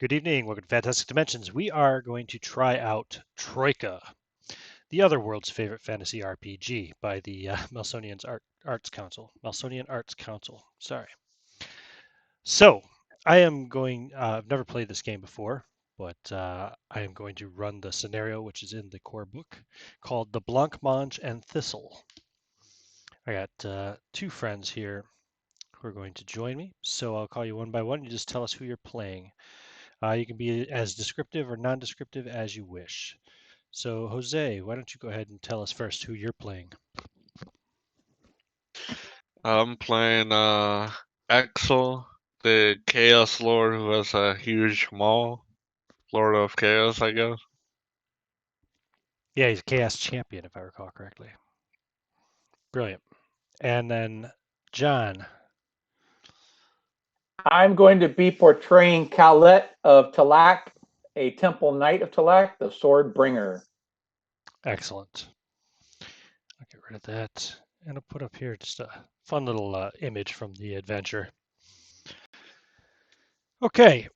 Good evening. Welcome to Fantastic Dimensions. We are going to try out Troika, the other world's favorite fantasy RPG by the Arts Council. Melsonian Arts Council. Sorry. So I am going. I've never played this game before, but I am going to run the scenario, which is in the core book, called the Blancmange and Thistle. I got two friends here who are going to join me, so I'll call you one by one. You just tell us who you're playing. You can be as descriptive or non-descriptive as you wish. So, Jose, why don't you go ahead and tell us first who you're playing? I'm playing Axel, the Chaos Lord who has a huge maul. Lord of Chaos, I guess. Yeah, he's a Chaos Champion, if I recall correctly. Brilliant. And then, John. I'm going to be portraying Khaled of Telak, a Temple Knight of Telak, the sword bringer. Excellent. I'll get rid of that. And I'll put up here just a fun little image from the adventure. Okay,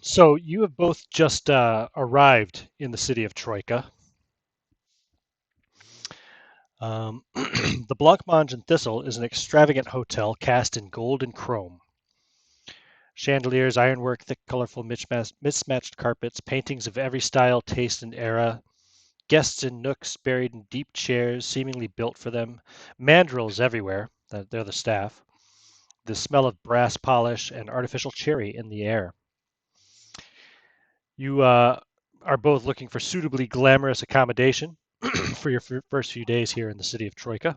so you have both just arrived in the city of Troika. The Blancmange Thistle is an extravagant hotel cast in gold and chrome. Chandeliers, ironwork, thick, colorful, mismatched carpets, paintings of every style, taste, and era, guests in nooks buried in deep chairs, seemingly built for them, mandrills everywhere, they're the staff, the smell of brass polish and artificial cherry in the air. You are both looking for suitably glamorous accommodation for your first few days here in the city of Troika.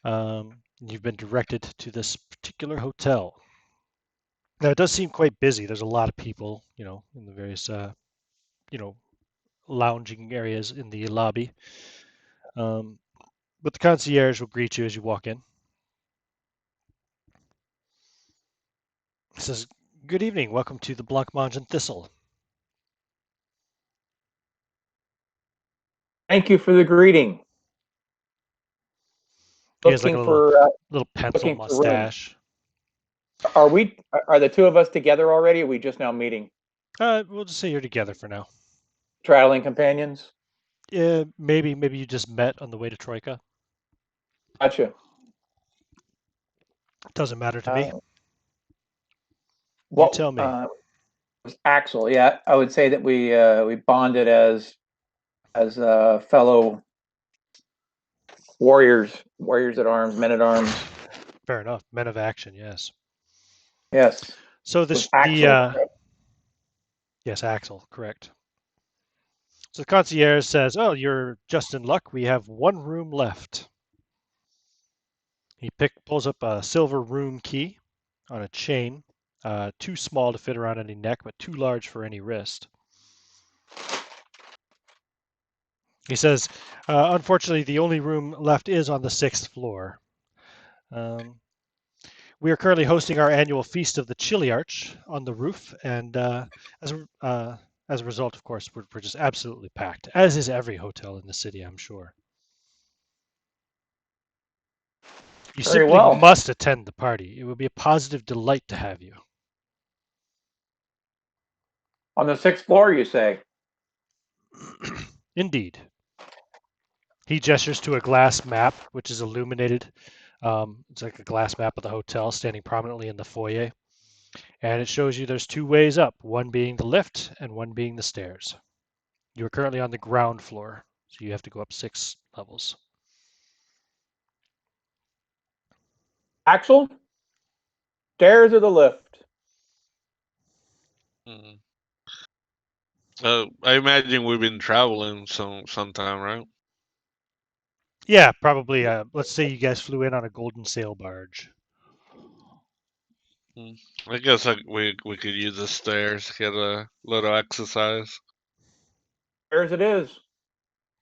You've been directed to this particular hotel. Now, it does seem quite busy. There's a lot of people, in the various, you know, lounging areas in the lobby. Um, but the concierge will greet you as you walk in. He says, "Good evening. Welcome to the Blancmange Thistle." Thank you for the greeting. He has like a Looking little for little pencil looking for room. mustache. Are the two of us together already? Or are we just now meeting? We'll just say you're together for now. Traveling companions? Yeah, maybe you just met on the way to Troika. Gotcha. Doesn't matter to me. Uh, You what tell me. was Axel? Yeah, I would say that we bonded as fellow warriors at arms, men at arms. Fair enough. Men of action, yes. Yes, it So was the Axel. yes, Axel, correct. So the concierge says, "Oh, you're just in luck. We have one room left." He pulls up a silver room key on a chain, too small to fit around any neck, but too large for any wrist. He says, "Unfortunately, the only room left is on the 6th floor. Um, we are currently hosting our annual feast of the Chili Arch on the roof, and as a result, of course, we're just absolutely packed, as is every hotel in the city, I'm sure. You Very simply well. must attend the party. It will be a positive delight to have you." On the 6th floor, you say? Indeed. He gestures to a glass map, which is illuminated. It's like a glass map of the hotel standing prominently in the foyer. And it shows you there's two ways up, one being the lift and one being the stairs. You're currently on the ground floor, so you have to go up 6 levels. Axel, stairs or the lift? Hmm. I imagine we've been traveling sometime, right? Yeah, probably. Let's say you guys flew in on a golden sail barge. Hmm. I guess we could use the stairs, get a little exercise. Stairs it is.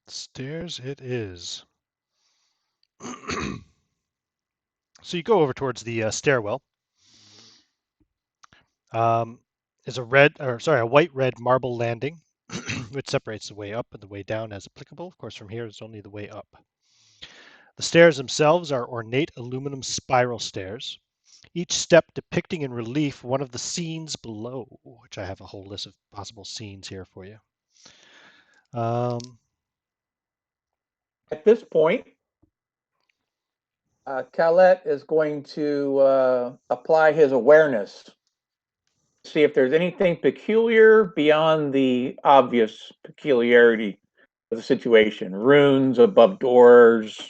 Stairs it is. So you go over towards the stairwell. Um, is a white red marble landing, which separates the way up and the way down as applicable. Of course, from here it's only the way up. The stairs themselves are ornate aluminum spiral stairs. each step depicting in relief one of the scenes below, which I have a whole list of possible scenes here for you. At this point, Calette is going to apply his awareness, see if there's anything peculiar beyond the obvious peculiarity of the situation. Runes above doors,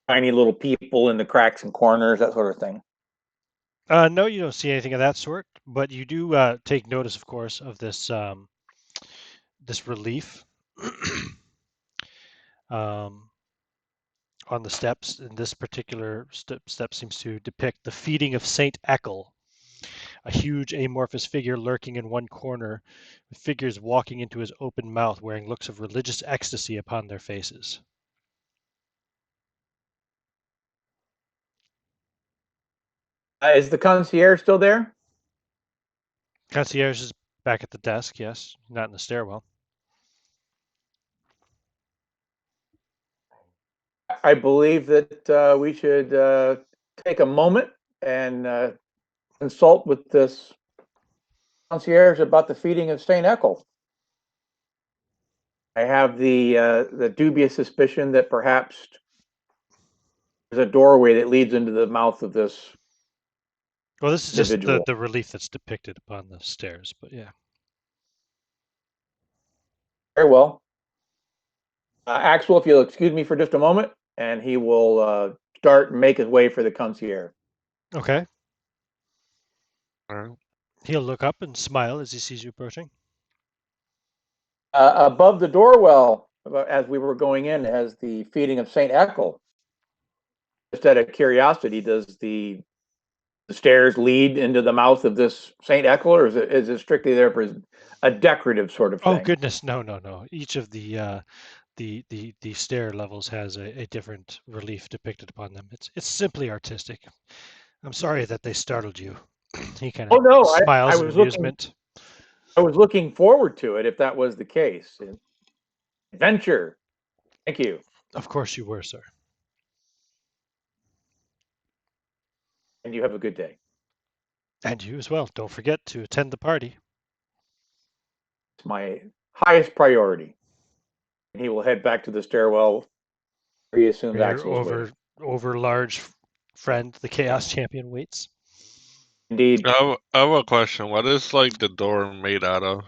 tiny little people in the cracks and corners, that sort of thing. No, you don't see anything of that sort, but you do take notice, of course, of this this relief on the steps. And this particular step seems to depict the feeding of Saint Ekel, a huge amorphous figure lurking in one corner, with figures walking into his open mouth, wearing looks of religious ecstasy upon their faces. Is the concierge still there? Concierge is back at the desk, yes, not in the stairwell. I believe that we should take a moment and consult with this concierge about the feeding of Saint Ekel. I have the dubious suspicion that perhaps there's a doorway that leads into the mouth of this Well, this is just individual. the relief that's depicted upon the stairs, but yeah. Very well. Axel, if you'll excuse me for just a moment, and he will start and make his way for the concierge. Okay. All right. He'll look up and smile as he sees you approaching. Above the doorwell, as we were going in, has the feeding of Saint Ekel. Just out of curiosity, does the stairs lead into the mouth of this Saint Ekel, or is it strictly there for a decorative sort of thing? Oh goodness, no. Each of the stair levels has a different relief depicted upon them. It's simply artistic. I'm sorry that they startled you. He kind of smiles in amusement. I was looking forward to it if that was the case. Adventure. Thank you. Of course you were, sir. And you have a good day. And you as well. Don't forget to attend the party. It's my highest priority. And he will head back to the stairwell very soon as Axel's waiting. Over large friend, the Chaos Champion waits. Indeed. I have a question. What is like the door made out of?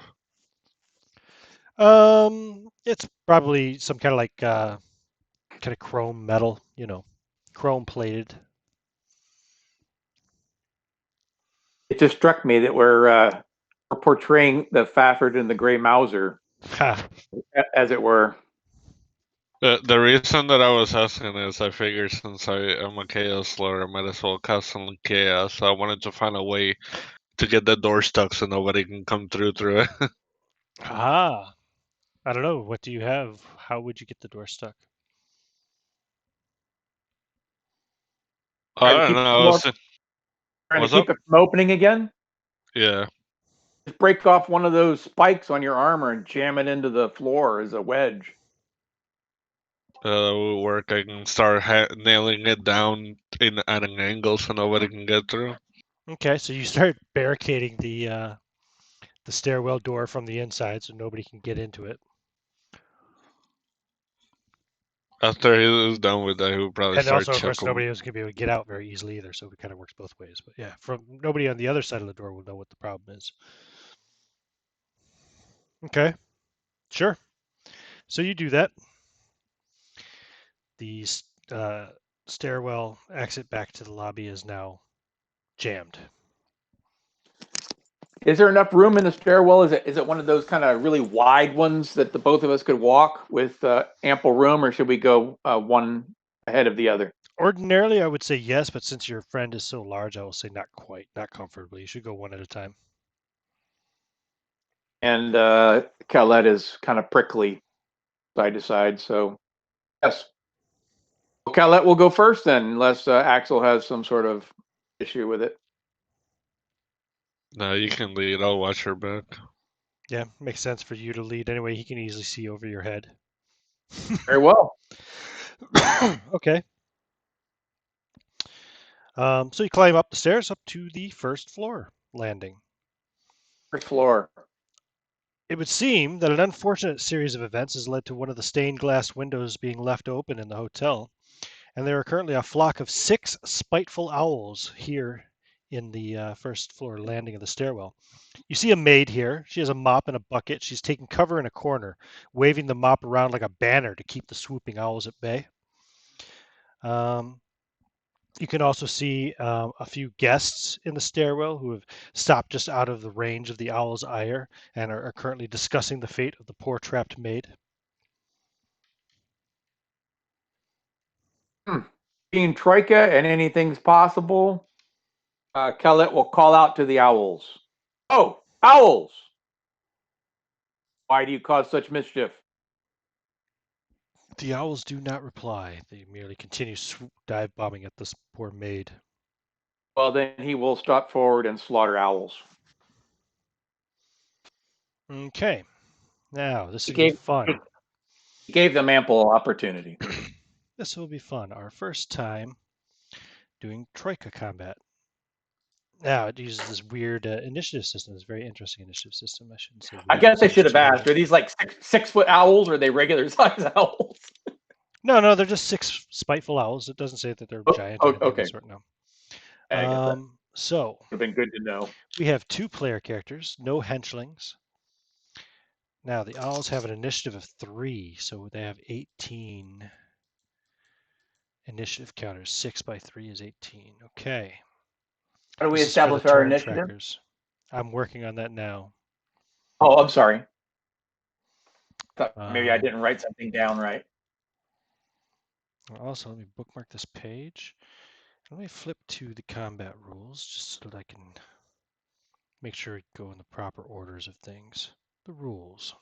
It's probably some kind of like kind of chrome metal, chrome plated. It just struck me that we're portraying the Fafford and the Grey Mauser, as it were. The reason that I was asking is I figured since I am a Chaos Lord, I might as well cast some Chaos. So I wanted to find a way to get the door stuck so nobody can come through it. I don't know. What do you have? How would you get the door stuck? I don't know. Trying to keep it from opening again? Yeah. Just break off one of those spikes on your armor and jam it into the floor as a wedge. That would work. I can start nailing it down at an angle so nobody can get through. Okay, so you start barricading the stairwell door from the inside so nobody can get into it. After he was done with that, he would probably And start also, of course, chuckling. nobody else going to be able to get out very easily either, so it kind of works both ways. But yeah, from nobody on the other side of the door will know what the problem is. Okay, sure. So you do that. The stairwell exit back to the lobby is now jammed. Is there enough room in the stairwell? Is it one of those kind of really wide ones that the both of us could walk with ample room, or should we go one ahead of the other? Ordinarily, I would say yes, but since your friend is so large, I will say not quite, not comfortably. You should go one at a time. And Calette is kind of prickly side to side, so yes. Well, Calette will go first then, unless Axel has some sort of issue with it. No, you can lead. I'll watch your back. Yeah, makes sense for you to lead anyway. He can easily see over your head. Very well. Okay. So you climb up the stairs up to the first floor landing. First floor. It would seem that an unfortunate series of events has led to one of the stained glass windows being left open in the hotel, and there are currently a flock of 6 spiteful owls here in the first floor landing of the stairwell. You see a maid here. She has a mop and a bucket. She's taking cover in a corner, waving the mop around like a banner to keep the swooping owls at bay. You can also see a few guests in the stairwell who have stopped just out of the range of the owl's ire and are currently discussing the fate of the poor trapped maid. Being Troika and anything's possible, Kellett will call out to the owls. Oh, owls! Why do you cause such mischief? The owls do not reply. They merely continue dive bombing at this poor maid. Well, then he will step forward and slaughter owls. Okay. Now, this He will be gave, fun. he gave them ample opportunity. This will be fun. Our first time doing Troika combat. Now, it uses this weird initiative system. It's a very interesting initiative system. I shouldn't say weird. I guess I Sounds should have too asked, weird. are these like 6 foot owls or are they regular size owls? No, they're just 6 spiteful owls. It doesn't say that they're giant or anything of Okay. the sort, no. I guess that So, would have been good to know. we have 2 player characters, no henchlings. Now, the owls have an initiative of 3, so they have 18 initiative counters. 6 by 3 is 18. Okay. How do we This is for the establish our turn initiative? trackers. I'm working on that now. Oh, I'm sorry. Thought maybe I didn't write something down right. Also, let me bookmark this page. Let me flip to the combat rules just so that I can make sure we go in the proper orders of things. The rules.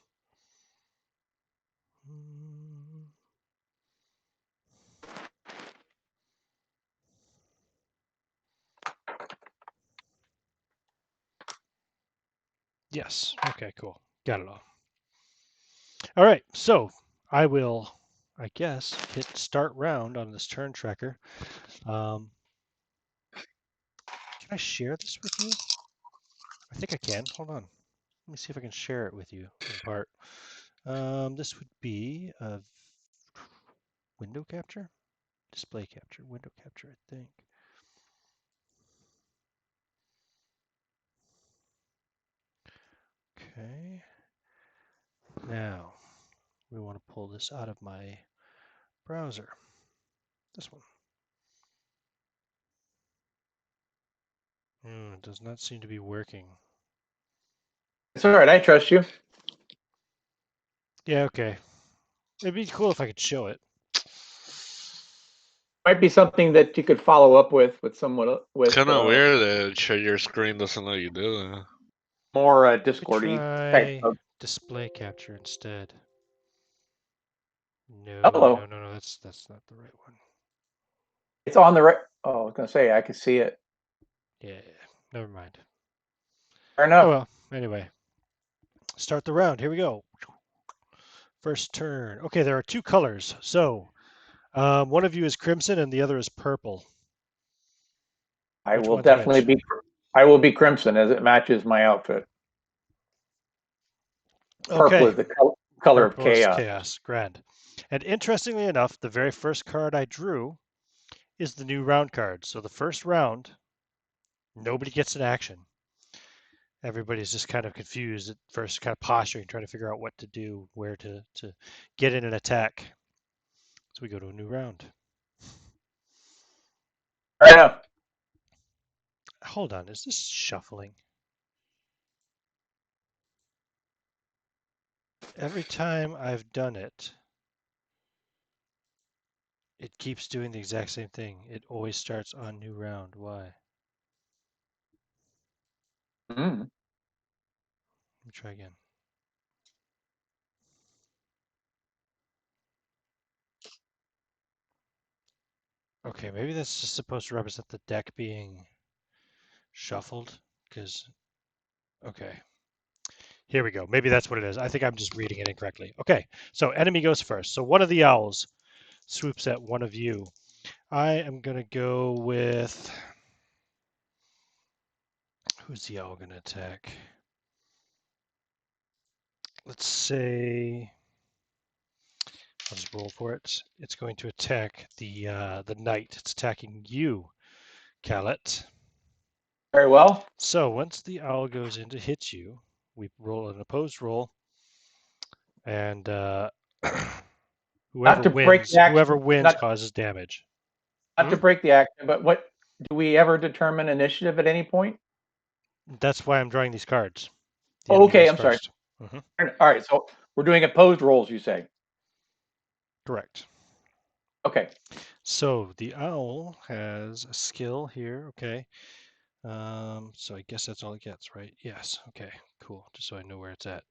Yes. Okay, cool. Got it all. All right, so I will, I guess, hit start round on this turn tracker. Can I share this with you? I think I can. Hold on. Let me see if I can share it with you in part. This would be a window capture, display capture, window capture, I think. Okay. Now, we want to pull this out of my browser. This one. It does not seem to be working. It's all right. I trust you. Yeah, okay. It'd be cool if I could show it. Might be something that you could follow up with someone with Kind of weird that share your screen doesn't let you do that. more Discord-y type Try of. display capture instead. No, Hello. no, that's not the right one. It's on the right. Oh, I was gonna say I could see it. Yeah, never mind. Fair enough. Oh well, anyway. Start the round. Here we go. First turn. Okay, there are 2 colors. So, one of you is crimson and the other is purple. I Which will one's definitely which? be. I will be crimson as it matches my outfit. Purple Okay. is the color of Purple is chaos. chaos. Grand. And interestingly enough, the very first card I drew is the new round card. So the first round, nobody gets an action. Everybody's just kind of confused at first, kind of posturing, trying to figure out what to do, where to get in an attack. So we go to a new round. Fair enough. Hold on, is this shuffling? Every time I've done it, it keeps doing the exact same thing. It always starts on new round. Why? Mm. Let me try again. Okay, maybe that's just supposed to represent the deck being shuffled, because, okay. Here we go. Maybe that's what it is. I think I'm just reading it incorrectly. Okay, so enemy goes first. So one of the owls swoops at one of you. I am going to go with... Who's the owl going to attack? Let's say... I'll just roll for it. It's going to attack the knight. It's attacking you, Callet. Very well. So once the owl goes in to hit you, we roll an opposed roll, and Not to break the whoever action, wins not causes damage. to break the action, but what do we ever determine initiative at any point? That's why I'm drawing these cards. The Oh, enemy okay, goes I'm sorry. first. Mhm. All right, so we're doing opposed rolls, you say? Correct. Okay. So the owl has a skill here. Okay. So I guess that's all it gets, right? Yes. Okay. Cool. Just so I know where it's at.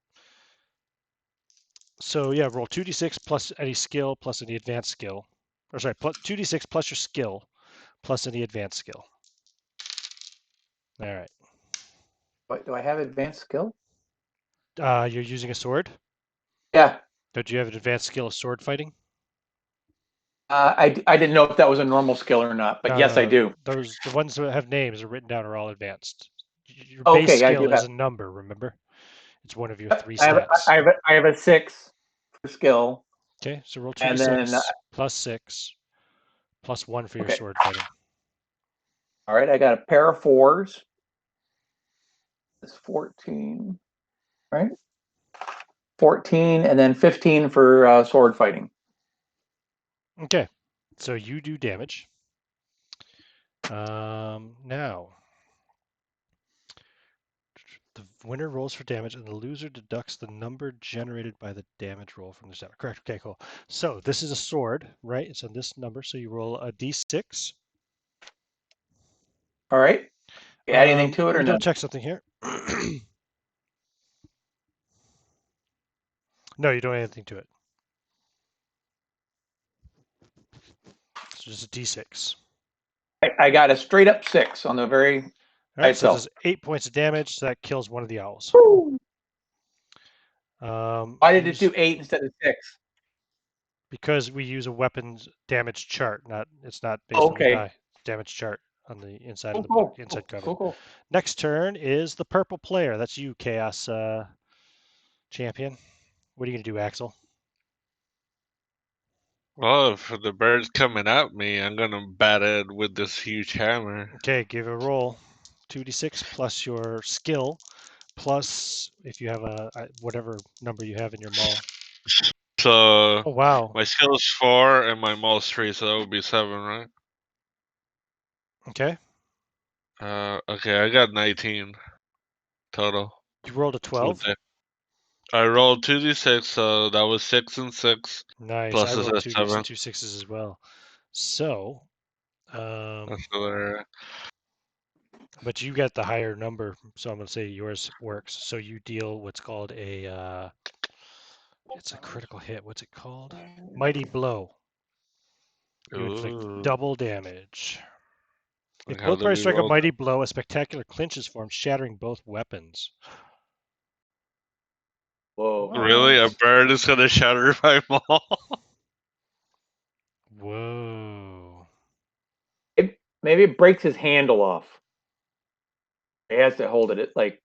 So yeah, roll 2d6 plus any skill plus any advanced skill. Or sorry, plus 2d6 plus your skill plus any advanced skill. All right. What, do I have advanced skill? You're using a sword? Yeah. Do you have an advanced skill of sword fighting? I didn't know if that was a normal skill or not, but yes, I No. do. The ones that have names are written down are all advanced. Your base Okay, I do skill is have. a number, remember? It's one of your 3 I have. stats. I have a 6 for skill, Okay, so roll and then 2d6 plus 6 plus 1 for your okay. sword fighting. All right, I got a pair of 4s. It's 14, right? 14, and then 15 for sword fighting. Okay, so you do damage. Now, the winner rolls for damage, and the loser deducts the number generated by the damage roll from the stat. Correct. Okay, cool. So this is a sword, right? It's on this number, so you roll a d6. All right. You add anything to it Let or me no? double check something here. No, you don't add anything to it. So just a d6. I got a straight up 6 on the very All by right, so it itself. does 8 points of damage. So that kills one of the owls. Why did it do 8 instead of 6? Because we use a weapons damage chart. It's not based on the Okay. die. Damage chart on the inside of Cool, the book, cool, inside cool, cover. cool, cool. Next turn is the purple player. That's you, Chaos Champion. What are you gonna do, Axel? Well, if the bird's coming at me, I'm gonna bat it with this huge hammer. Okay, give a roll. 2d6 plus your skill, plus if you have a whatever number you have in your maul. So Oh wow. my skill is 4 and my maul's 3, so that would be 7, right? Okay. Okay, I got 19 total. You rolled a 12. I rolled 2d6, so that was 6 and 6. Nice. I Plus rolled a 7. two sixes as well. So, That's another. but you get the higher number, so I'm gonna say yours works. So you deal what's called a it's a critical hit. What's it called? Mighty blow. You inflict Ooh. double damage. If Like, how both do parties we strike a roll mighty blow, a spectacular clinch is formed, shattering both weapons. Whoa. that? Really? A bird is gonna shatter my maul? Whoa. Maybe it breaks his handle off. He has to hold it like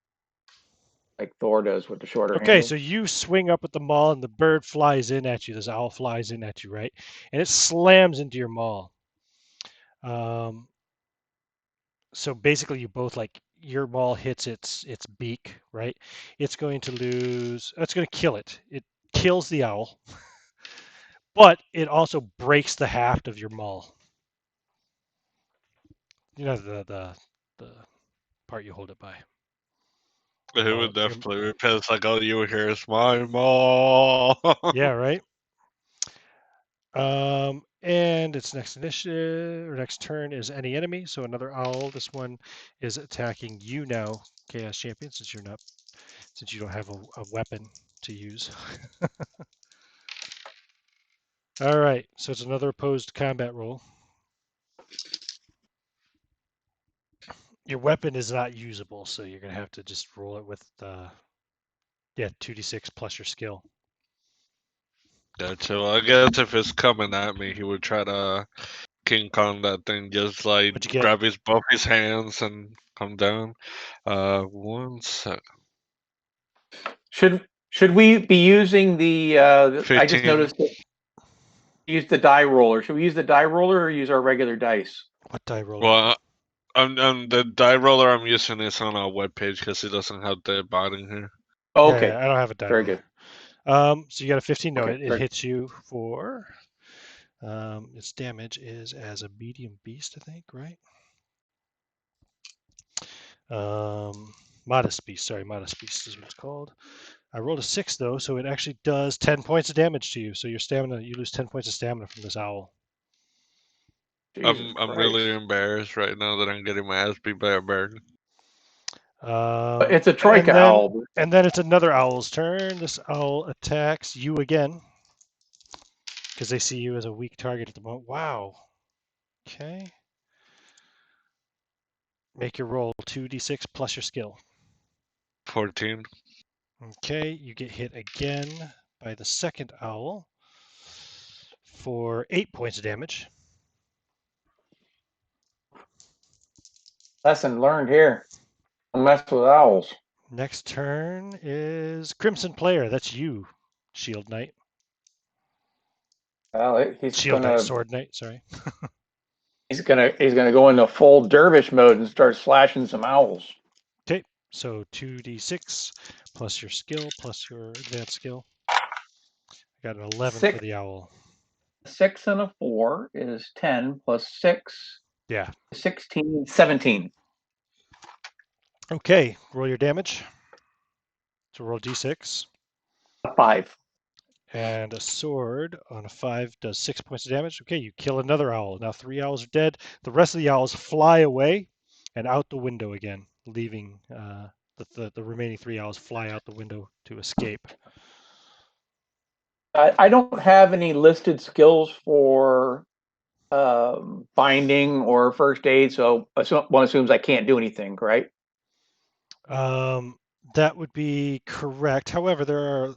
Thor does with the shorter Okay, handle. so you swing up at the maul and the bird flies in at you. This owl flies in at you, right? And it slams into your maul. So basically you both like your maul hits its beak, right? It's going to lose. It's going to kill it. It kills the owl, but it also breaks the haft of your maul. You know the part you hold it by. He Maul, would definitely be pissed. Like, oh, you here's my maul. yeah, right. And its next initiative or next turn is any enemy. So another owl. This one is attacking you now, Chaos Champion, since you don't have a weapon to use. All right, so it's another opposed combat roll. Your weapon is not usable, so you're gonna have to just roll it with 2d6 plus your skill. Gotcha. Well, I guess if it's coming at me, he would try to King Kong that thing, just like What'd you get? grab both his hands and come down. 1 sec. Should we be using the? I just 15. noticed that use the die roller. Should we use the die roller or use our regular dice? What die roller? Well, I'm the die roller I'm using is on our webpage because it doesn't have the button here. Oh, Yeah, okay, yeah, I don't have a die very roller. good. So you got a 15. No, Okay, it great. hits you for. Its damage is as a medium beast, I think, right? Modest beast. Sorry, modest beast is what it's called. I rolled a 6 though, so it actually does 10 points of damage to you. So your stamina, you lose 10 points of stamina from this owl. Jesus I'm really Christ. embarrassed right now that I'm getting my ass beat by a bird. It's a And Troika then owl. and then it's another owl's turn. This owl attacks you again because they see you as a weak target at the moment. Wow. Okay. Make your roll 2d6 plus your skill. 14. Okay, you get hit again by the second owl for 8 points of damage. Lesson learned here. Don't mess with owls. Next turn is Crimson Player. That's you, Shield Knight. Well, he's Shield Knight, gonna Sword Knight, sorry. he's gonna go into full dervish mode and start slashing some owls. Okay, so 2d6 plus your skill plus your advanced skill. I got an 11 for Six, the owl. 6 and a 4 is 10 plus 6, Yeah. 16, 17. Okay, roll your damage. So roll d6. A 5. And a sword on a 5 does 6 points of damage. Okay, you kill another owl. Now 3 owls are dead. The rest of the owls fly away and out the window again, leaving the remaining 3 owls fly out the window to escape. I don't have any listed skills for binding or first aid, so one assumes I can't do anything, right? That would be correct. However, there are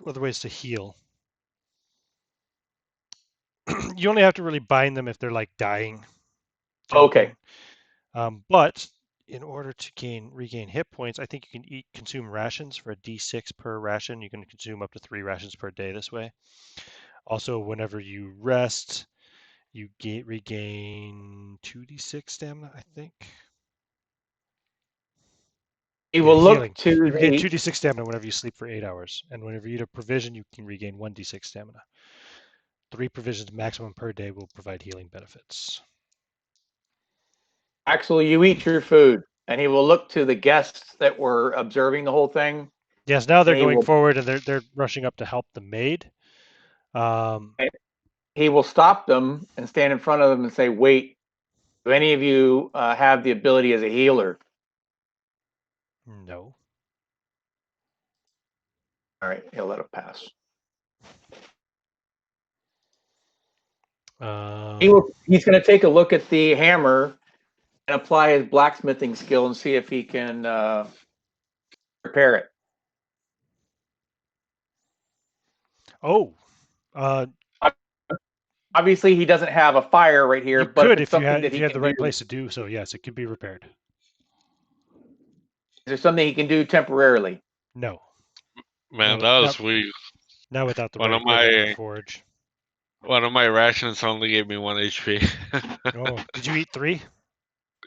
other ways to heal. You only have to really bind them if they're like dying, kind of Okay. thing. But in order to regain hit points, I think you can consume rations for a d6 per ration. You can consume up to 3 rations per day this way. Also, whenever you rest, you regain 2d6 stamina, I think. You Yeah, will look healing. to You regain the 2d6 stamina whenever you sleep for 8 hours. And whenever you eat a provision, you can regain 1d6 stamina. 3 provisions maximum per day will provide healing benefits. actually you eat your food, and he will look to the guests that were observing the whole thing. Yes, now they're And going forward and they're rushing up to help the maid. he will stop them and stand in front of them and say, "Wait, do any of you have the ability as a healer?" No. All right, he'll let it pass. He's going to take a look at the hammer and apply his blacksmithing skill and see if he can repair it. Oh, Obviously, he doesn't have a fire right here, you but if could it's if you something had that he the can right do, place to do so. Yes, it could be repaired. is there something he can do temporarily? No. Man, No, that was weak. not without the One right of equipment in the my forge. one of my rations only gave me 1 HP. Oh, did you eat 3?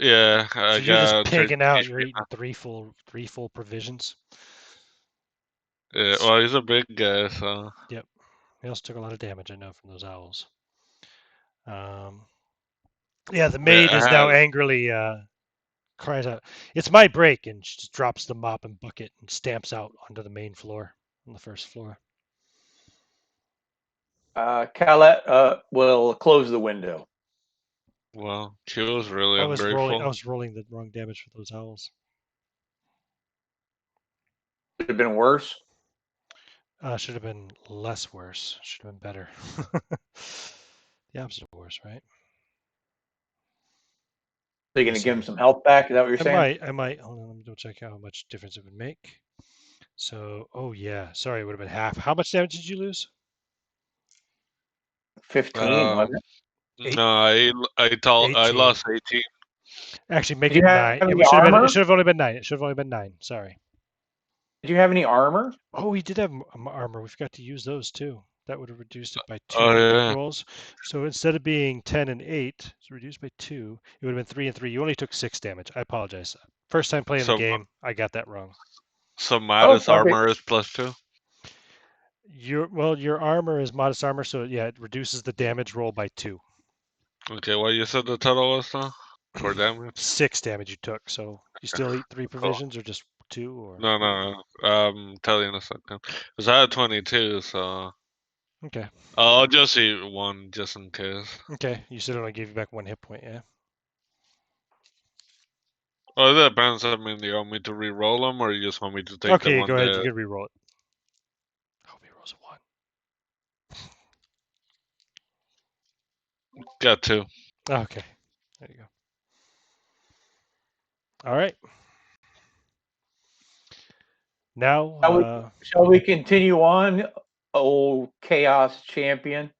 Yeah, I So you're just got 13 pigging out. You're HP. eating three full provisions. Yeah, well, he's a big guy, so. Yep. He also took a lot of damage, I know, from those owls. Yeah, the Yeah, maid I is had. now angrily cries out, "It's my break!" and she just drops the mop and bucket and stamps out onto the main floor, on the first floor. Calette will close the window. Well, she was really I ungrateful. was rolling the wrong damage for those owls. Could have been worse. Should have been less worse. Should have been better. The opposite of worse, right? So you're going to give him some health back? Is that what you're saying? I might. Hold on, let me go check how much difference it would make. So, oh yeah, sorry, it would have been half. How much damage did you lose? 15, wasn't it? Eight- No, I 18. lost 18. Actually, make Did you it have 9. any We should have been. It armor? should have only been 9. It should have only been 9. Sorry. Did you have any armor? Oh, we did have armor. We forgot to use those too. That would have reduced it by 2 Oh epic yeah. rolls. So instead of being 10 and 8, it's reduced by 2. It would have been 3 and 3. You only took 6 damage. I apologize. First time playing the So game, I got that wrong. so Oh, modest okay. armor is +2. Your armor is modest armor, so yeah, it reduces the damage roll by 2. Okay, what you said the total was now for damage? 6 damage you took. So you still eat 3 Cool. provisions or just 2 or No. Tell you in a second. Cause I had 22, so okay. I'll just eat one just in case. Okay, you said it only gave you back 1 hit point, yeah. Well, it depends. I mean, do you want me to re-roll them, or you just want me to take the Okay, one go ahead. You that can re-roll it. I hope he rolls a 1. got 2? Okay, there you go. All right. Now, Shall we continue on, old Chaos Champion?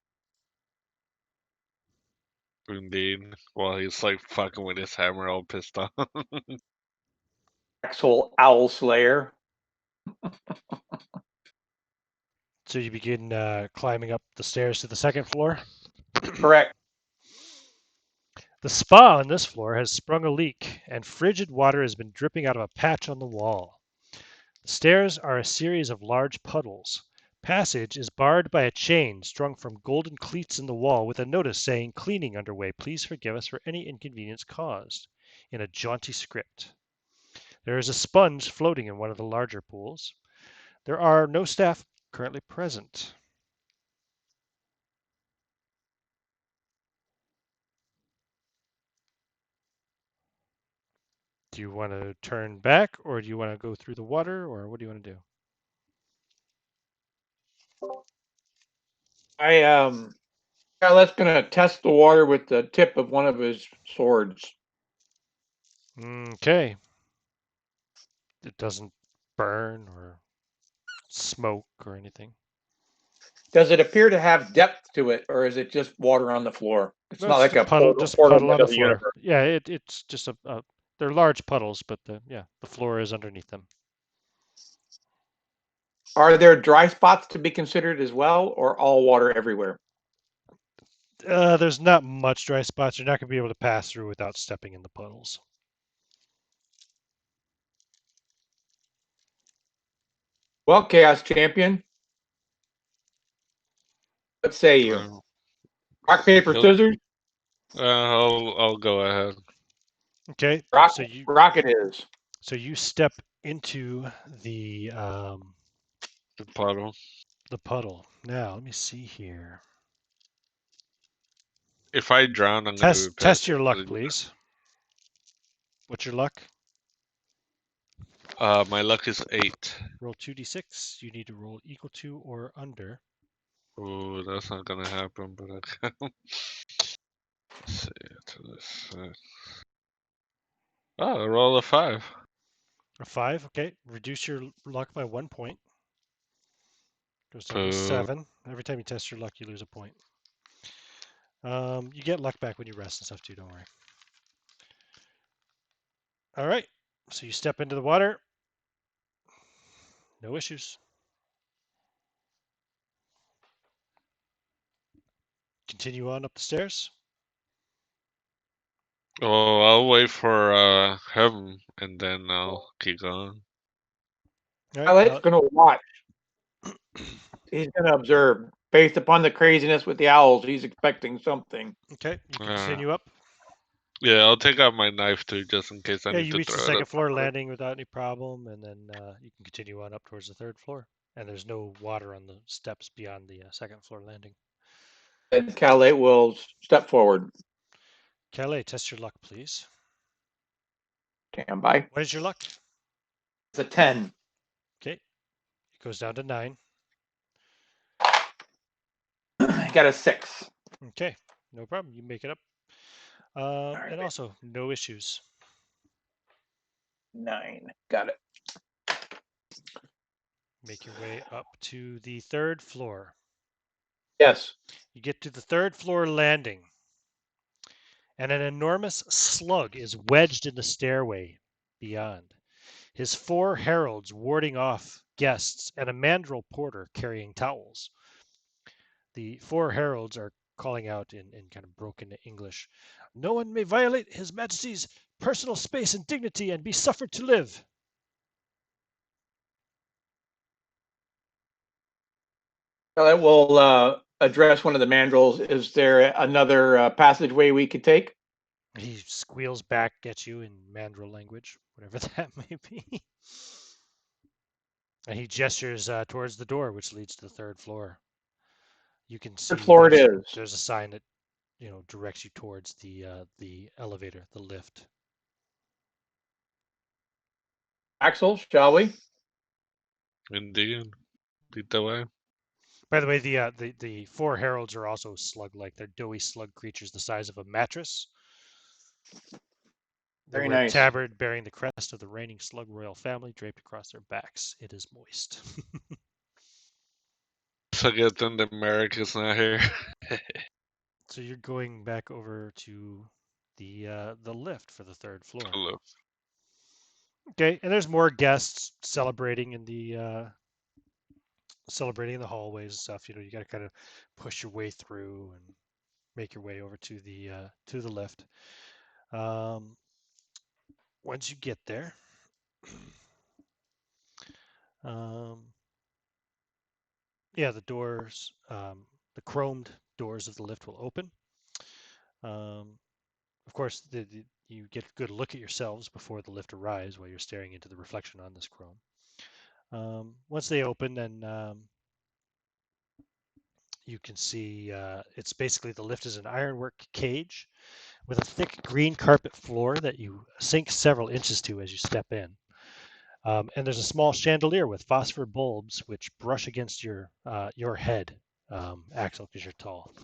Indeed. Well, he's like fucking with his hammer, all pissed off. Axel Owl Slayer. so you begin climbing up the stairs to the second floor. Correct. The spa on this floor has sprung a leak, and frigid water has been dripping out of a patch on the wall. The stairs are a series of large puddles. Passage is barred by a chain strung from golden cleats in the wall with a notice saying, "Cleaning underway. Please forgive us for any inconvenience caused," in a jaunty script. There is a sponge floating in one of the larger pools. There are no staff currently present. Do you want to turn back, or do you want to go through the water, or what do you want to do? Scarlett's gonna test the water with the tip of one of his swords. Okay. It doesn't burn or smoke or anything. Does it appear to have depth to it, or is it just water on the floor? It's No, not it's like just a puddle, portal, just portal puddle on middle the of the floor. universe. Yeah, it's just they're large puddles, but the floor is underneath them. Are there dry spots to be considered as well, or all water everywhere? There's not much dry spots. You're not going to be able to pass through without stepping in the puddles. Well, Chaos Champion, what say you? Uh, Rock, paper, he'll- scissors? I'll go ahead. Okay, Rock, so you rock it is. step into The puddle. the puddle. Now let me see here. If I drown, I'm gonna be Test pissed. your luck, please. What's your luck? My luck is 8. Roll 2d6. You need to roll equal to or under. Ooh, that's not gonna happen, but okay. Let's see to this side. Oh, I roll a 5. A 5. Okay, reduce your luck by 1 point. Goes down to a Boo. 7. Every time you test your luck, you lose a point. You get luck back when you rest and stuff too. Don't worry. All right. So you step into the water. No issues. Continue on up the stairs. Oh, I'll wait for him, and then I'll keep going. All right. Scarlett's gonna watch. He's gonna observe. Based upon the craziness with the owls, he's expecting something. Okay. You can Uh, continue up. yeah, I'll take out my knife too, just in case I Yeah, need you to reach the throw it second at floor somebody. landing without any problem, and then you can continue on up towards the third floor. And there's no water on the steps beyond the second floor landing. And Calais will step forward. Calais, test your luck, please. Stand by. What is your luck? It's a 10. Okay. It goes down to 9. I got a 6. Okay. No problem. You make it up. right. And also, no issues. 9. Got it. Make your way up to the third floor. Yes. You get to the third floor landing. and an enormous slug is wedged in the stairway beyond. His 4 heralds warding off guests, and a mandrill porter carrying towels. The 4 heralds are calling out in kind of broken English, "No one may violate His Majesty's personal space and dignity and be suffered to live." That will address one of the mandrills. Is there another passageway we could take? He squeals back at you in mandrill language, whatever that may be. And he gestures towards the door, which leads to the 3rd floor. You can Third see floor it is. there's a sign that directs you towards the elevator, the lift. Axel, shall we? Indeed. Lead the way. By the way, the 4 heralds are also slug-like. They're doughy slug creatures the size of a mattress. They Very wear a nice. tabard bearing the crest of the reigning slug royal family draped across their backs. It is moist. It's a good thing the Merrick is not here. So you're going back over to the lift for the 3rd floor. Hello. Okay, and there's more guests celebrating in the hallways and stuff. You got to kind of push your way through and make your way over to the lift. Once you get there, yeah, the doors, the chromed doors of the lift will open. Of course, you get a good look at yourselves before the lift arrives while you're staring into the reflection on this chrome. Once they open, then you can see it's basically the lift is an ironwork cage with a thick green carpet floor that you sink several inches to as you step in. And there's a small chandelier with phosphor bulbs which brush against your head, Axel, because you're tall.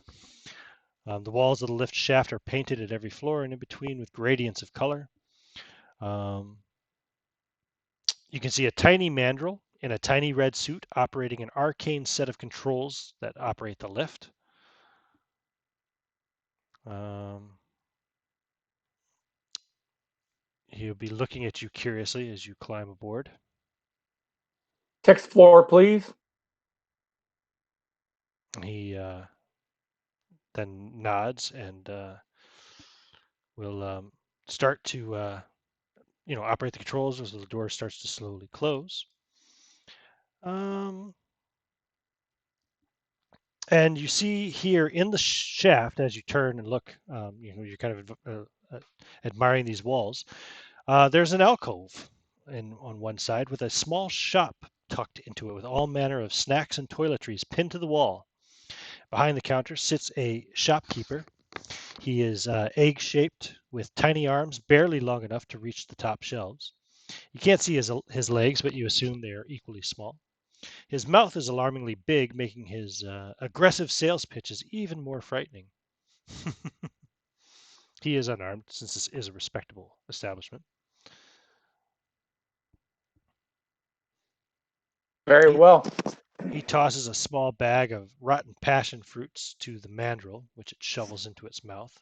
The walls of the lift shaft are painted at every floor and in between with gradients of color. You can see a tiny mandrill in a tiny red suit operating an arcane set of controls that operate the lift. He'll be looking at you curiously as you climb aboard. 6th floor, please. He then nods and will start to operate the controls as the door starts to slowly close. And you see here in the shaft, as you turn and look, you're kind of admiring these walls. There's an alcove on one side with a small shop tucked into it with all manner of snacks and toiletries pinned to the wall. Behind the counter sits a shopkeeper. He is egg-shaped with tiny arms barely long enough to reach the top shelves. You can't see his legs, but you assume they are equally small. His mouth is alarmingly big, making his aggressive sales pitches even more frightening. He is unarmed, since this is a respectable establishment. Very well. He tosses a small bag of rotten passion fruits to the mandrill, which it shovels into its mouth.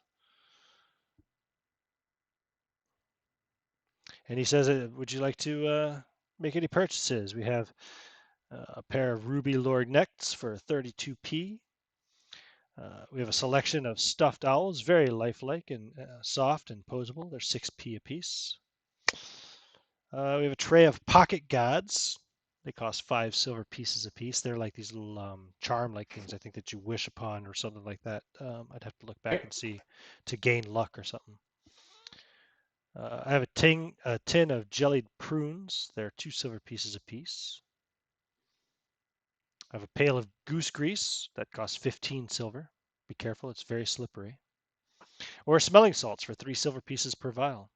And he says, would you like to make any purchases? We have a pair of ruby lord necks for 32p. We have a selection of stuffed owls, very lifelike and soft and posable. They're 6p a piece. We have a tray of pocket gods. They cost 5 silver pieces a piece. They're like these little charm-like things, I think, that you wish upon or something like that. I'd have to look back and see to gain luck or something. I have a tin of jellied prunes. They're 2 silver pieces a piece. I have a pail of goose grease that costs 15 silver. Be careful, it's very slippery. Or smelling salts for 3 silver pieces per vial.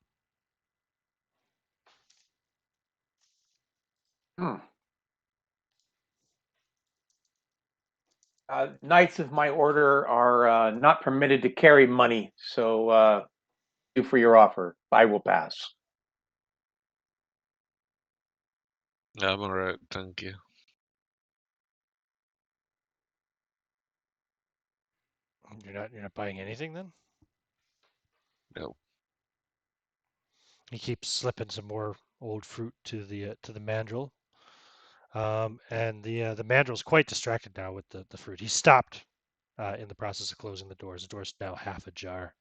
Knights of my order are not permitted to carry money, so you for your offer. I will pass. Yeah, I'm alright, thank you. You're not buying anything then? Yep. He keeps slipping some more old fruit to the mandrill. And the mandrill's quite distracted now with the fruit. He stopped in the process of closing the doors. The door's now half ajar.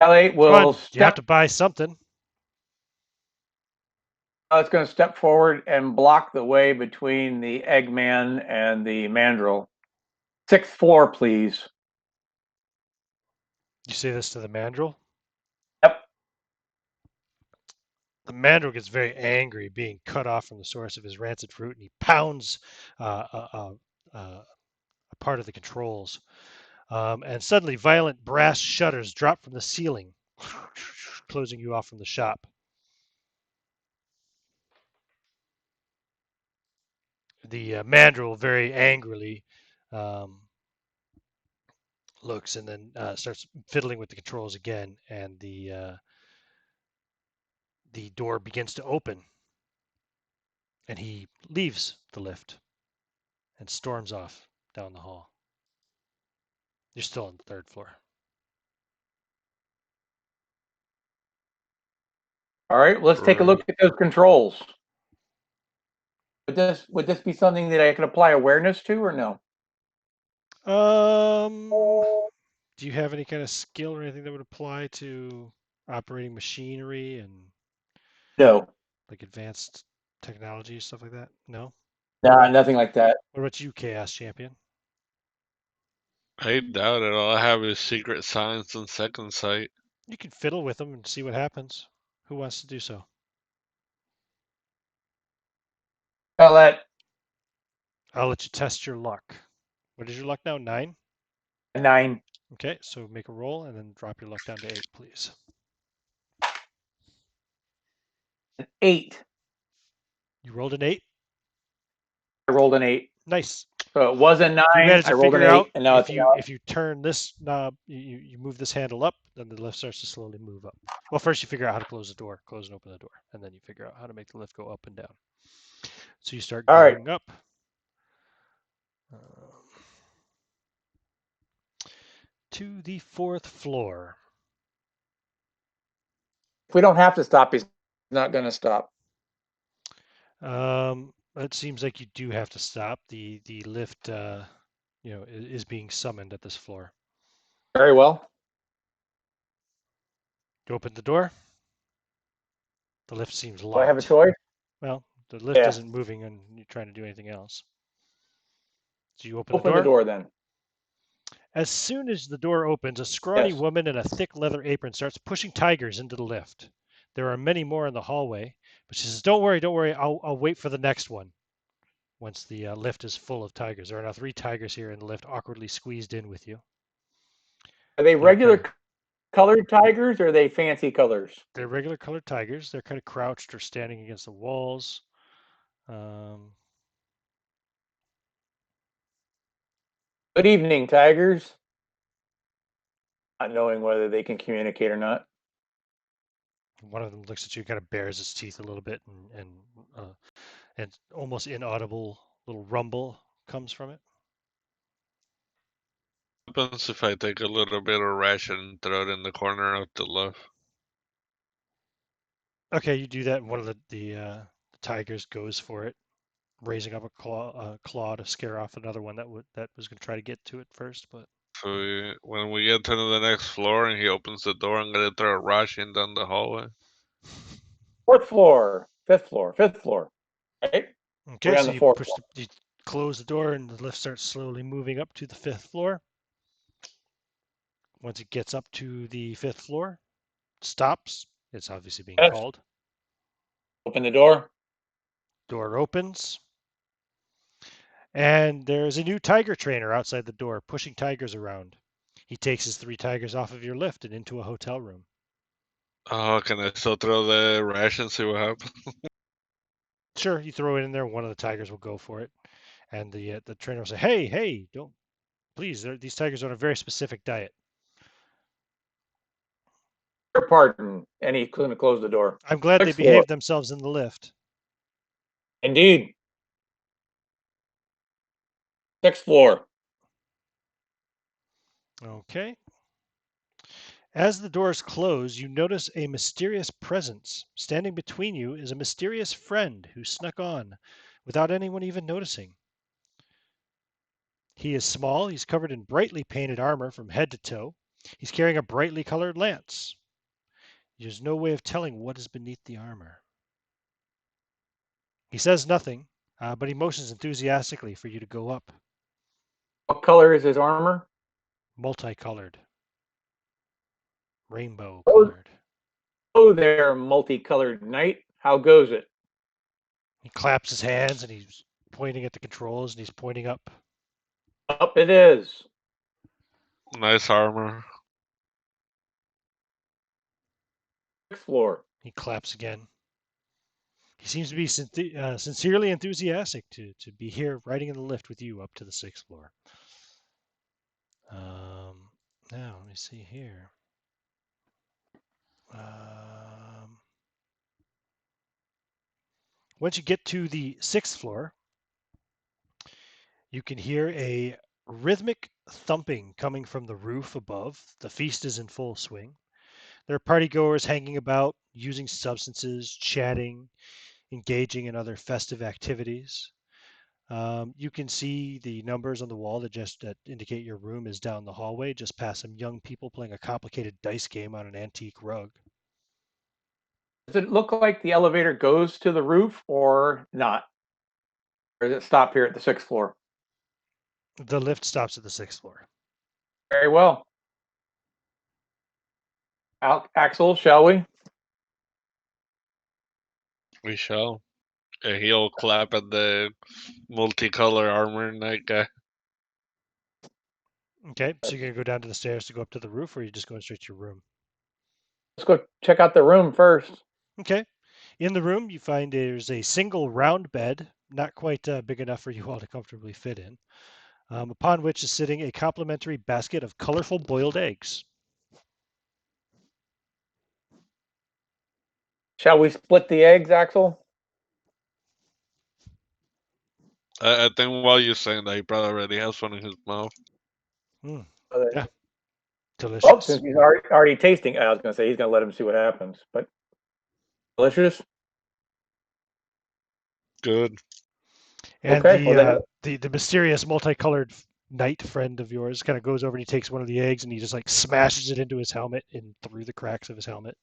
L8 Come will on, you have step. to buy something. It's going to step forward and block the way between the Eggman and the Mandrill. 6th floor, please. You say this to the mandrill? Yep. The mandrill gets very angry being cut off from the source of his rancid fruit, and he pounds a part of the controls. And suddenly, violent brass shutters drop from the ceiling, closing you off from the shop. The mandrill very angrily looks and then starts fiddling with the controls again, and the door begins to open, and he leaves the lift and storms off down the hall. You're still on the 3rd floor. All right, let's take a look Right. at those controls. Would this be something that I can apply awareness to or no? Do you have any kind of skill or anything that would apply to operating machinery and No. like advanced technology, stuff like that? No? Nah, nothing like that. What about you, Chaos Champion? I doubt it. All I have is secret science and second sight. You can fiddle with them and see what happens. Who wants to do so? I'll let I'll let you test your luck. What is your luck now? 9? 9. Okay, so make a roll and then drop your luck down to 8, please. 8. You rolled an 8? I rolled an 8. Nice. So it was a 9. You managed I to rolled an figure 8, out and now it's a 9. if you turn this knob, you move this handle up, then the lift starts to slowly move up. Well, first you figure out how to close the door, close and open the door, and then you figure out how to make the lift go up and down. So you start All right. going up. To the 4th floor. If we don't have to stop, he's not going to stop. It seems like you do have to stop. The lift, is being summoned at this floor. Very well. You open the door. The lift seems Do I have a locked. choice? Well, the lift Yeah. isn't moving and you're trying to do anything else. So you open the Open the door. door then. As soon as the door opens, a scrawny Yes. woman in a thick leather apron starts pushing tigers into the lift. There are many more in the hallway, but she says, don't worry, I'll wait for the next one. Once the lift is full of tigers. There are now 3 tigers here in the lift, awkwardly squeezed in with you. Are they They're regular colored tigers or are they fancy colors? They're regular colored tigers. They're kind of crouched or standing against the walls. Good evening, tigers. Not knowing whether they can communicate or not. One of them looks at you, kind of bares its teeth a little bit, and almost inaudible little rumble comes from it. What happens if I take a little bit of ration and throw it in the corner of the left? Okay, you do that, and one of the tigers goes for it, raising up a claw to scare off another one that was going to try to get to it first. But So when we get to the next floor and he opens the door, I'm gonna throw a ration down the hallway. 4th floor, 5th floor, 5th floor. Right? okay, We're on so the 4th floor. you close the door, and the lift starts slowly moving up to the 5th floor. Once it gets up to the 5th floor, stops. It's obviously being Yes. called. Open the door. Door opens. And there's a new tiger trainer outside the door, pushing tigers around. He takes his 3 tigers off of your lift and into a hotel room. Oh, can I still throw the ration, see what happens? Sure, you throw it in there. One of the tigers will go for it, and the trainer will say, "Hey, don't please. These tigers are on a very specific diet." Your pardon. And he's going to close the door. I'm glad they 6th floor. behaved themselves in the lift. Indeed. 6th floor. Okay. As the doors close, you notice a mysterious presence. Standing between you is a mysterious friend who snuck on without anyone even noticing. He is small, he's covered in brightly painted armor from head to toe. He's carrying a brightly colored lance. There's no way of telling what is beneath the armor. He says nothing, but he motions enthusiastically for you to go up. What color is his armor? Multicolored, rainbow Oh, colored. oh there, multicolored knight. How goes it? He claps his hands and he's pointing at the controls and he's pointing up. Up it is. Nice armor. 6th floor. He claps again. He seems to be sincerely enthusiastic to be here riding in the lift with you up to the 6th floor. Now, let me see here. Once you get to the 6th floor, you can hear a rhythmic thumping coming from the roof above. The feast is in full swing. There are partygoers hanging about, using substances, chatting, engaging in other festive activities. You can see the numbers on the wall that indicate your room is down the hallway, just past some young people playing a complicated dice game on an antique rug. Does it look like the elevator goes to the roof or not? Or does it stop here at the 6th floor? The lift stops at the 6th floor. Very well. Axel, shall we? We shall. He'll clap at the multicolor armor knight guy. Okay, so you're gonna go down to the stairs to go up to the roof, or are you just going straight to your room? Let's go check out the room first. Okay. In the room, you find there's a single round bed, not quite big enough for you all to comfortably fit in, upon which is sitting a complimentary basket of colorful boiled eggs. Shall we split the eggs, Axel? I think while you're saying that, he probably already has one in his mouth. Mm, Uh, yeah, Oh, delicious. since he's already tasting, I was going to say he's going to let him see what happens. But delicious. Good. And Okay, well then, the mysterious multicolored knight friend of yours kind of goes over and he takes one of the eggs and he just like smashes it into his helmet and through the cracks of his helmet,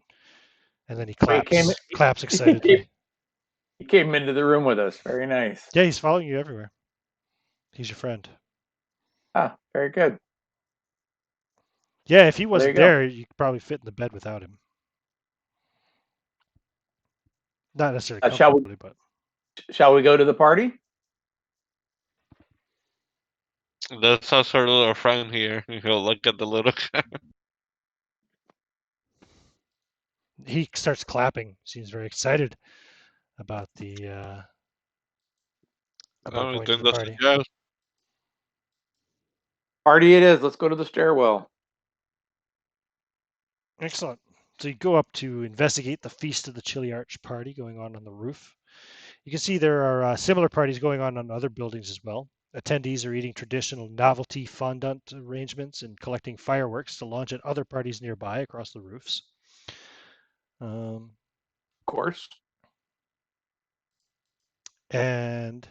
and then he he came claps he came excitedly. he came into the room with us. Very nice. Yeah, he's following you everywhere. He's your friend. Ah, very good. Yeah, if he Well, there you wasn't go. there, you could probably fit in the bed without him. Not necessarily Shall we comfortably, but shall we go to the party? That's us, our little friend here. He'll look at the little guy. he starts clapping. Seems very excited about about I going to think the that's party. yes. Party it is. Let's go to the stairwell. Excellent. So you go up to investigate the Feast of the Chili Arch party going on the roof. You can see there are similar parties going on other buildings as well. Attendees are eating traditional novelty fondant arrangements and collecting fireworks to launch at other parties nearby across the roofs. Um, Of course. and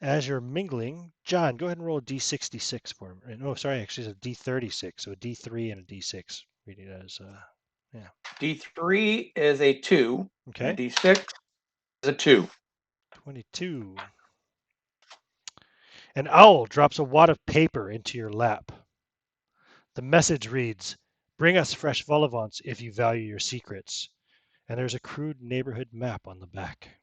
as you're mingling, John, go ahead and roll a D66 for me. No, sorry, actually it's a D36, so a D3 and a D6. Reading it as, yeah. D3 is a 2, and a Okay, D6 is a 2. 22. An owl drops a wad of paper into your lap. The message reads, "Bring us fresh vol au vents if you value your secrets." And there's a crude neighborhood map on the back.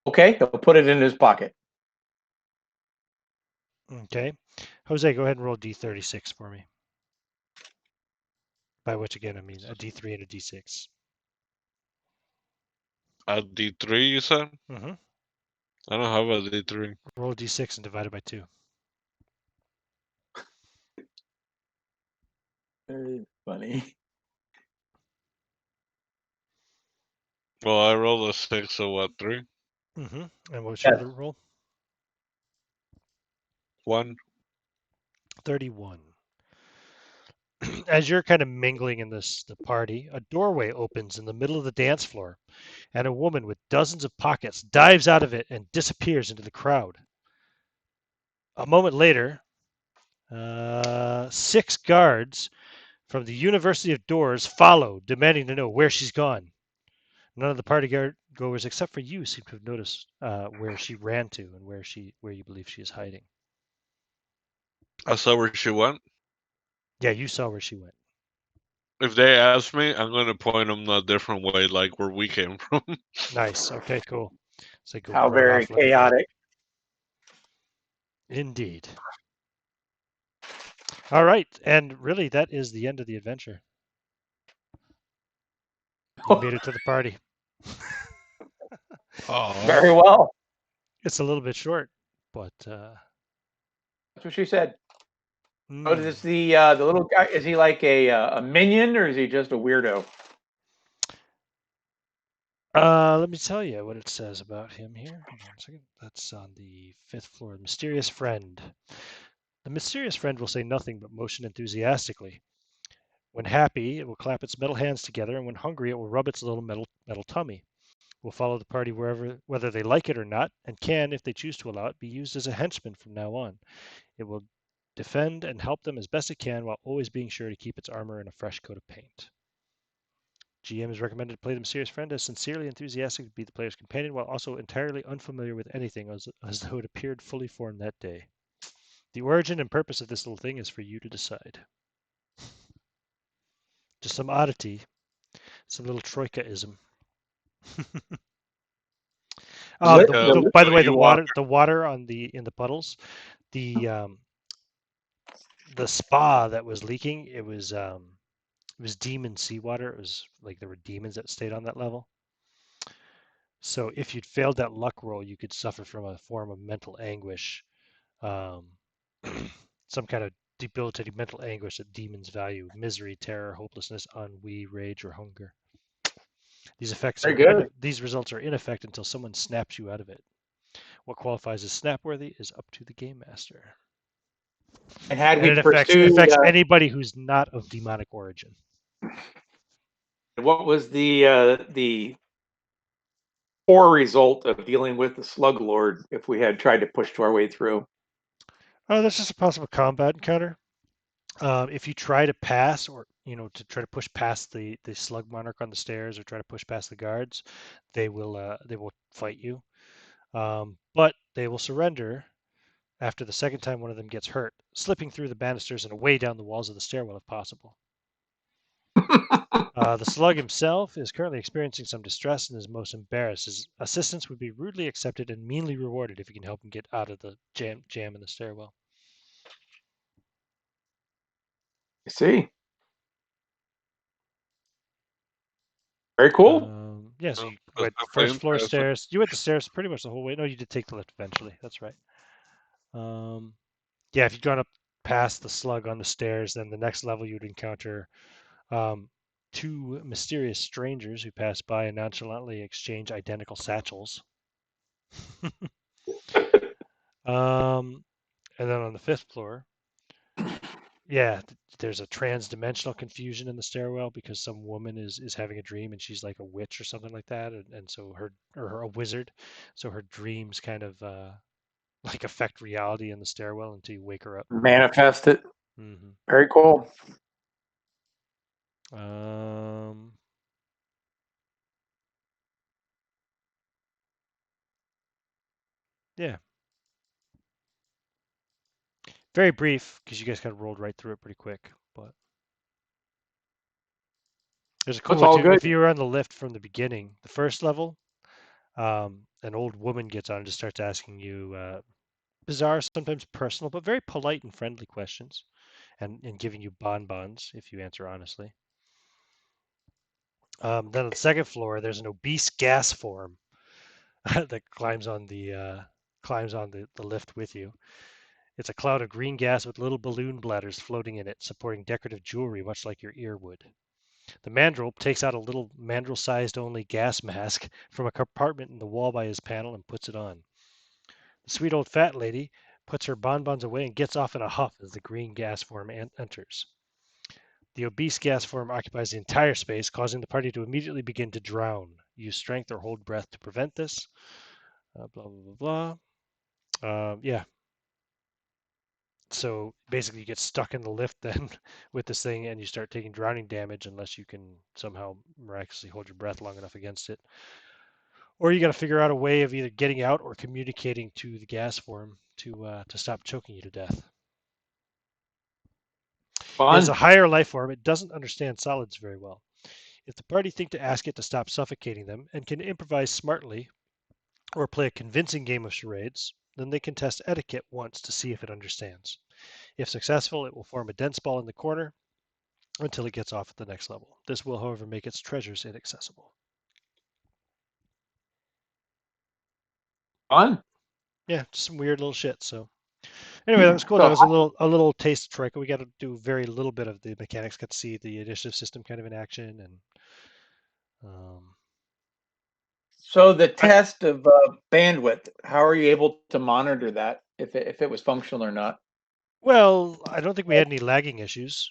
Okay, he'll put it in his pocket. Okay. Jose, go ahead and roll D36 for me. By which, again, I mean a D3 and a D6. A D3, you said? Mm-hmm. I don't have a D3. Roll a D6 and divide it by 2. Very funny. Well, I rolled a 6, so what, 3? Mm-hmm. And what's your Yes, other roll? 31. 31. As you're kind of mingling in the party, a doorway opens in the middle of the dance floor, and a woman with dozens of pockets dives out of it and disappears into the crowd. A moment later, 6 guards from the University of Doors follow, demanding to know where she's gone. None of the party goers, except for you, seem to have noticed where she ran to and where you believe she is hiding. I saw where she went. Yeah, you saw where she went. If they ask me, I'm going to point them a different way, like where we came from. Nice. Okay, cool. So go How run very off looking for her. chaotic. Indeed. All right, and really, that is the end of the adventure. You made it to the party. Very Oh. well. It's a little bit short, but That's what she said. Oh, mm, is the little guy? Is he like a minion, or is he just a weirdo? let me tell you what it says about him here. Hold on a second. That's on the 5th floor. Mysterious friend. The mysterious friend will say nothing but motion enthusiastically. When happy, it will clap its metal hands together, and when hungry, it will rub its little metal tummy. Will follow the party whether they like it or not, and can, if they choose to allow it, be used as a henchman from now on. It will defend and help them as best it can while always being sure to keep its armor in a fresh coat of paint. GM is recommended to play the mysterious friend as sincerely enthusiastic to be the player's companion while also entirely unfamiliar with anything as though it appeared fully formed that day. The origin and purpose of this little thing is for you to decide. Just some oddity, some little Troika-ism. The By the way, You want the water in the puddles, the spa that was leaking, it was demon seawater. It was like there were demons that stayed on that level. So if you'd failed that luck roll, you could suffer from a form of mental anguish, um, some kind of debilitating mental anguish that demons value: misery, terror, hopelessness, ennui, rage, or hunger. very good. These results are in effect until someone snaps you out of it. What qualifies as snapworthy is up to the game master, And had and we it pursued, affects anybody who's not of demonic origin. what was the poor result of dealing with the Slug Lord if we had tried to push our way through? Oh, this is a possible combat encounter. If you try to pass, or to try to push past the slug monarch on the stairs, or try to push past the guards, they will fight you. But they will surrender after the second time one of them gets hurt, slipping through the banisters and away down the walls of the stairwell if possible. The slug himself is currently experiencing some distress and is most embarrassed. His assistance would be rudely accepted and meanly rewarded if you can help him get out of the jam in the stairwell. I see. Very cool. Yeah, so Oh, you that's went definitely first floor interesting. stairs. You went the stairs pretty much the whole way. No, you did take the lift eventually. That's right. Yeah, if you'd gone up past the slug on the stairs, then the next level you'd encounter um, 2 mysterious strangers who pass by and nonchalantly exchange identical satchels. um, and then on the 5th floor, yeah, there's a trans-dimensional confusion in the stairwell because some woman is having a dream and she's like a witch or something like that, and so her a wizard, so her dreams kind of like affect reality in the stairwell until you wake her up. Manifest it. hmm Very cool. Um, yeah, very brief because you guys kind of rolled right through it pretty quick. But there's a cool That's one all too. good. If you were on the lift from the beginning, the first level, an old woman gets on and just starts asking you bizarre, sometimes personal, but very polite and friendly questions, and giving you bonbons if you answer honestly. Then on the second floor, there's an obese gas form that climbs on the lift with you. It's a cloud of green gas with little balloon bladders floating in it, supporting decorative jewelry, much like your ear would. The mandrel takes out a little mandrel-sized only gas mask from a compartment in the wall by his panel and puts it on. The sweet old fat lady puts her bonbons away, and gets off in a huff as the green gas form enters. The obese gas form occupies the entire space, causing the party to immediately begin to drown. Use strength or hold breath to prevent this. Blah, blah, blah, blah. Yeah. So basically, you get stuck in the lift then with this thing, and you start taking drowning damage unless you can somehow miraculously hold your breath long enough against it. Or you got to figure out a way of either getting out or communicating to the gas form to stop choking you to death. It is a Fun. higher life form. It doesn't understand solids very well. If the party think to ask it to stop suffocating them and can improvise smartly or play a convincing game of charades, then they can test etiquette once to see if it understands. If successful, it will form a dense ball in the corner until it gets off at the next level. This will, however, make its treasures inaccessible. Fun. Yeah, just some weird little shit. So anyway, that was cool. That So was a little taste of Troika. We got to do very little bit of the mechanics. Got to see the initiative system kind of in action, and So the I, test of bandwidth, how are you able to monitor that if it was functional or not? well, I don't think we had any lagging issues.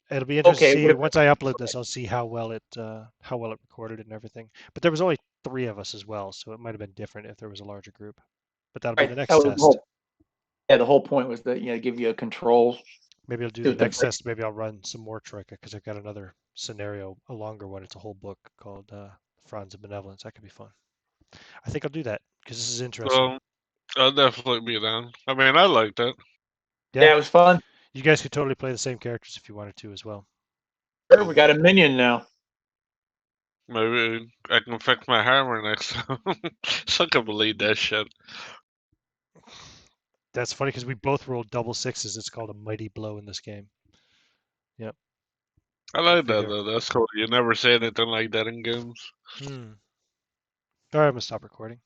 It'll be interesting to Okay, see with once I upload this. I'll see how well it recorded and everything. But there was only 3 of us as well, so it might have been different if there was a larger group. But that'll be the right, next that was the test. whole, yeah, the whole point was that give you a control. Maybe I'll do See the what the next test. Maybe I'll run some more Troika because I've got another scenario, a longer one. It's a whole book called Fronds of Benevolence. That could be fun. I think I'll do that because this is interesting. I'll definitely be down. I mean, I liked it. Yeah, Yeah, it was fun. you guys could totally play the same characters if you wanted to as well. Sure, we got a minion now. Maybe I can fix my hammer next time. So I can believe that shit. That's funny because we both rolled double sixes. It's called a mighty blow in this game. Yep. I like that Figure. though. That's cool. You never say anything like that in games. All right, I'm gonna stop recording.